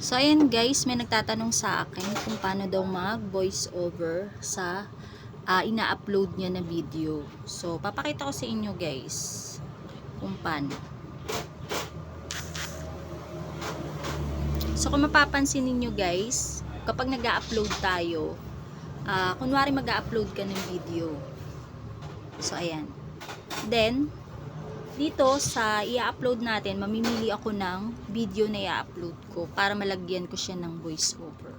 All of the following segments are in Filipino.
So ayan guys, may nagtatanong sa akin kung paano daw mag voice over sa ina-upload niya na video. So papakita ko sa inyo guys kung paano. So kung mapapansin niyo guys, kapag nag-upload tayo, kunwari mag-upload ka ng video. So ayan. Then dito sa i-upload natin, mamimili ako ng video na i-upload ko para malagyan ko siya ng voice over.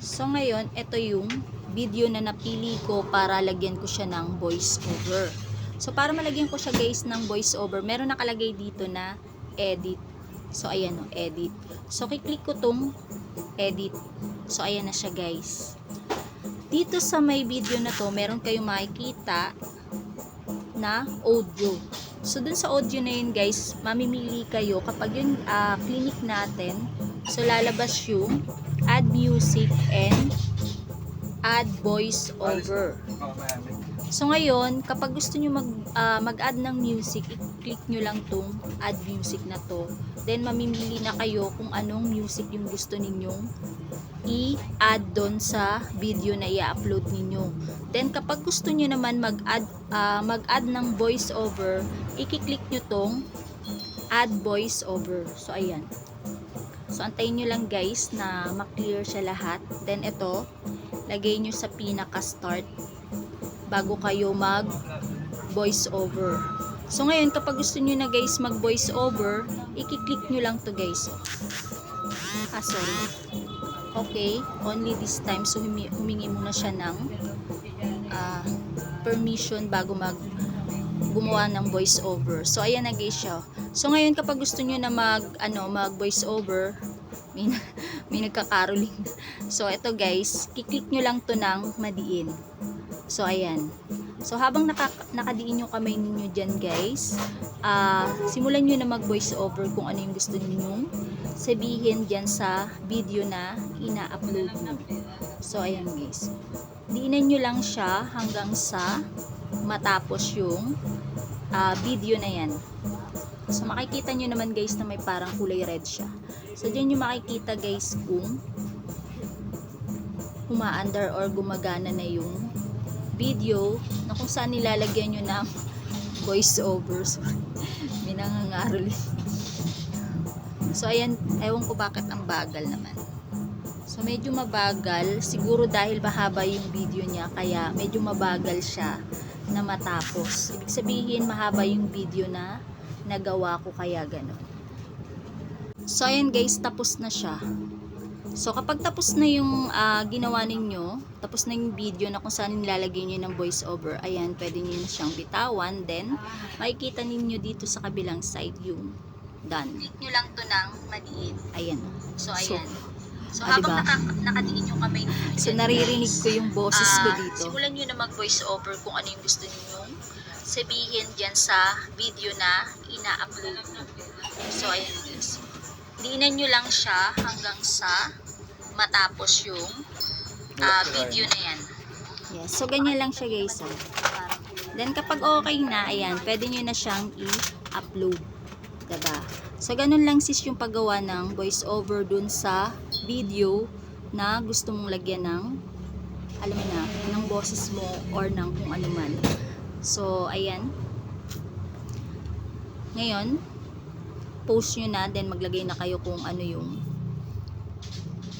So ngayon, ito yung video na napili ko para lagyan ko siya ng voice over. So para malagyan ko siya guys ng voice over, meron nakalagay dito na edit. So ayan o, edit. So kiklik ko tong edit. So ayan na siya guys. Dito sa may video na to, meron kayong makikita na audio. So, dun sa audio na yun guys, mamimili kayo kapag yun clinic natin. So, lalabas yung add music and add voice over. So, ngayon, kapag gusto nyo mag-add ng music, i-click nyo lang tong add music na to. Then, mamimili na kayo kung anong music yung gusto ninyong i-add doon sa video na i-upload ninyo. Then kapag gusto niyo naman mag-add ng voice over, i-click nyo tong add voice over. So ayan. So antayin nyo lang guys na ma-clear siya lahat. Then ito, lagay nyo sa pinaka start bago kayo mag voice over. So ngayon kapag gusto nyo na guys mag voice over, i-click nyo lang to guys. Sorry. Okay, only this time. So, humingi muna siya ng permission bago gumawa ng voice over. So, ayan na guys siya. So, ngayon kapag gusto nyo na mag voice over, may nagkakaroling. So, ito guys, kiklik nyo lang to ng madiin. So, ayan. So, habang nakadiin yung kamay ninyo dyan guys, simulan nyo na mag voice over kung ano yung gusto ninyong sabihin dyan sa video na ina-upload nyo. So, ayan guys. Diinan nyo lang siya hanggang sa matapos yung video na yan. So, makikita nyo naman guys na may parang kulay red siya. So, dyan nyo makikita guys kung umaandar or gumagana na yung video na kung saan nilalagyan nyo ng voice over. So, may nangangaroling. So, ayan, ewan ko bakit ang bagal naman. So, medyo mabagal. Siguro dahil mahaba yung video niya, kaya medyo mabagal siya na matapos. Ibig sabihin, mahaba yung video na nagawa ko, kaya ganun. So, ayan guys, tapos na siya. So, kapag tapos na yung ginawa ninyo, tapos na yung video na kung saan nilalagay nyo ng voice over, ayan, pwede nyo na siyang bitawan. Then, makikita ninyo dito sa kabilang side yung done. Click nyo lang to ng madiin. Ayan. So, ayan. So, habang nakadiin yung kamay ninyo. So, naririnig ko yung boses ko dito. Simulan nyo na mag-voice over kung ano yung gusto ninyong sabihin dyan sa video na ina-upload nyo. So, ayan guys. Diinan nyo lang siya hanggang sa matapos yung video na yan. Yes. So, ganyan lang siya guys. Then, kapag okay na, ayan, pwede nyo na siyang i-upload. Diba? So, ganun lang sis yung paggawa ng voice over dun sa video na gusto mong lagyan ng, alam mo na, ng boses mo or ng kung ano man. So, ayan. Ngayon, post nyo na, then maglagay na kayo kung ano yung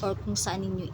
or kung saan ninyo